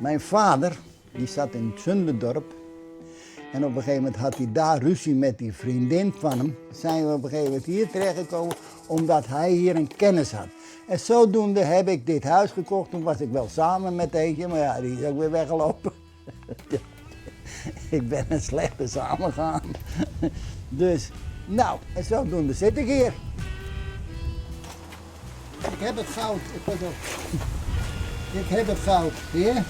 Mijn vader, die zat in Zunderdorp. En op een gegeven moment had hij daar ruzie met die vriendin van hem. Zijn we op een gegeven moment hier terechtgekomen, omdat hij hier een kennis had. En zodoende heb ik dit huis gekocht. Toen was ik wel samen met eentje, maar ja, die is ook weer weggelopen. Ik ben een slechte samengaan. Dus, nou, en zodoende zit ik hier. Ik heb het goud. Ik heb het goud. Zie je?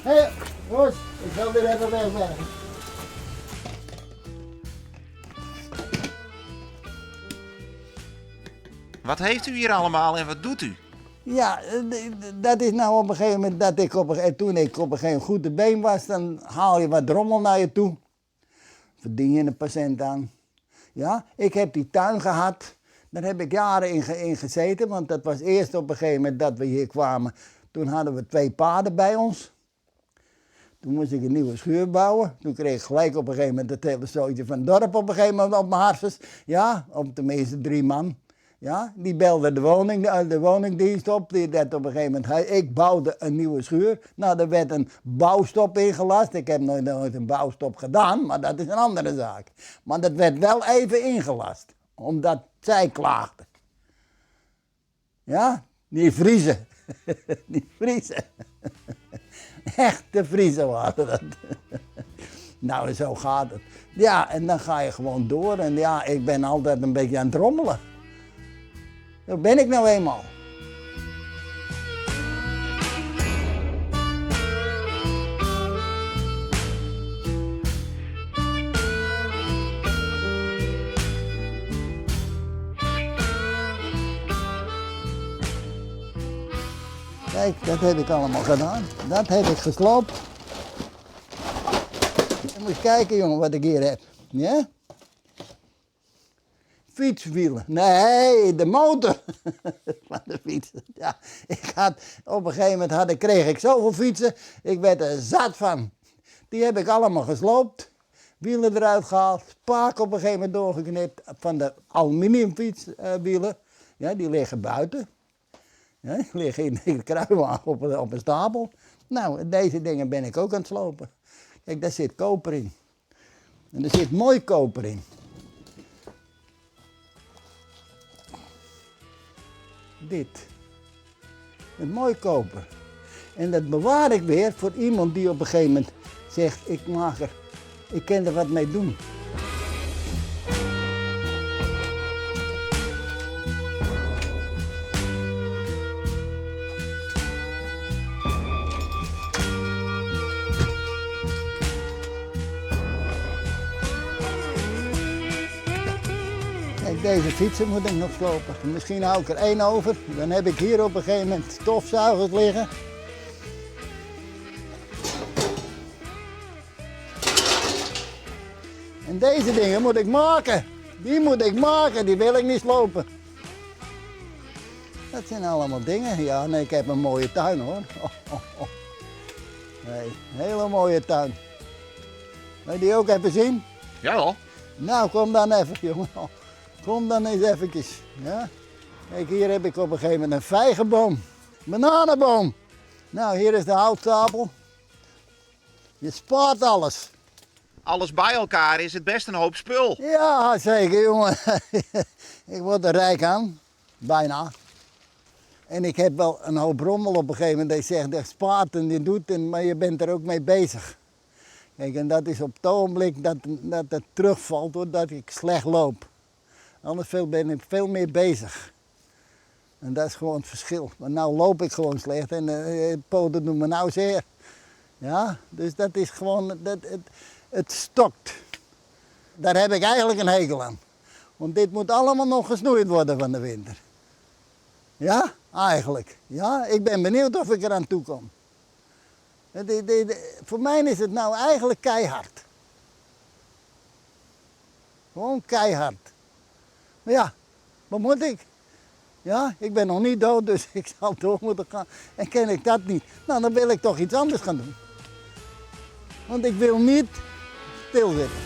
Hé, Roos, ik zal weer even wegwerken. Wat heeft u hier allemaal en wat doet u? Ja, dat is nou op een gegeven moment dat toen ik op een gegeven moment goed de been was, dan haal je wat drommel naar je toe. Verdien je een patiënt aan. Ja, ik heb die tuin gehad. Daar heb ik jaren in gezeten, want dat was eerst op een gegeven moment dat we hier kwamen. Toen hadden we 2 paarden bij ons. Toen moest ik een nieuwe schuur bouwen. Toen kreeg ik gelijk op een gegeven moment het hele zootje van het dorp op een gegeven moment op mijn hartjes. Ja, op tenminste 3 man. Ja, die belde de woningdienst op. Die dat op een gegeven moment, ik bouwde een nieuwe schuur. Nou, er werd een bouwstop ingelast. Ik heb nooit een bouwstop gedaan, maar dat is een andere zaak. Maar dat werd wel even ingelast, omdat zij klaagden. Ja, die Vriezen. Die Vriezen. Echte Vriezen waren dat. Nou, zo gaat het. Ja, en dan ga je gewoon door. En ja, ik ben altijd een beetje aan het rommelen. Zo ben ik nou eenmaal. Kijk, dat heb ik allemaal gedaan. Dat heb ik gesloopt. Je moet kijken, jongen, wat ik hier heb. Ja? Fietswielen. Nee, de motor van de fiets. Ja, op een gegeven moment kreeg ik zoveel fietsen. Ik werd er zat van. Die heb ik allemaal gesloopt. Wielen eruit gehaald. Spaak op een gegeven moment doorgeknipt van de aluminiumfietswielen. Ja, die liggen buiten. Ja, die liggen in de kruiwagen op een stapel. Nou, deze dingen ben ik ook aan het slopen. Kijk, daar zit koper in. En er zit mooi koper in. Dit. Met mooi koper. En dat bewaar ik weer voor iemand die op een gegeven moment zegt, ik kan er wat mee doen. Kijk, deze fietsen moet ik nog slopen. Misschien hou ik er 1 over. Dan heb ik hier op een gegeven moment stofzuigers liggen. En deze dingen moet ik maken. Die moet ik maken, die wil ik niet slopen. Dat zijn allemaal dingen. Ja, nee, ik heb een mooie tuin hoor. Nee, een hele mooie tuin. Wil je die ook even zien? Ja hoor. Nou, kom dan even, jongen. Kom dan eens eventjes. Ja? Kijk, hier heb ik op een gegeven moment een vijgenboom. Bananenboom. Nou, hier is de houtstapel. Je spaart alles. Alles bij elkaar is het best een hoop spul. Ja, zeker, jongen. Ik word er rijk aan. Bijna. En ik heb wel een hoop rommel op een gegeven moment. Die zegt, dat spaart en je doet, maar je bent er ook mee bezig. Kijk, en dat is op het ogenblik dat het terugvalt doordat ik slecht loop. Anders ben ik veel meer bezig. En dat is gewoon het verschil. Maar nu loop ik gewoon slecht en het poten doet me nou zeer. Ja, dus dat is gewoon, het stokt. Daar heb ik eigenlijk een hekel aan. Want dit moet allemaal nog gesnoeid worden van de winter. Ja, eigenlijk. Ja, ik ben benieuwd of ik eraan toe kom. Voor mij is het nou eigenlijk keihard. Gewoon keihard. Maar ja, wat moet ik? Ja, ik ben nog niet dood, dus ik zal door moeten gaan. En ken ik dat niet, nou dan wil ik toch iets anders gaan doen. Want ik wil niet stilzitten.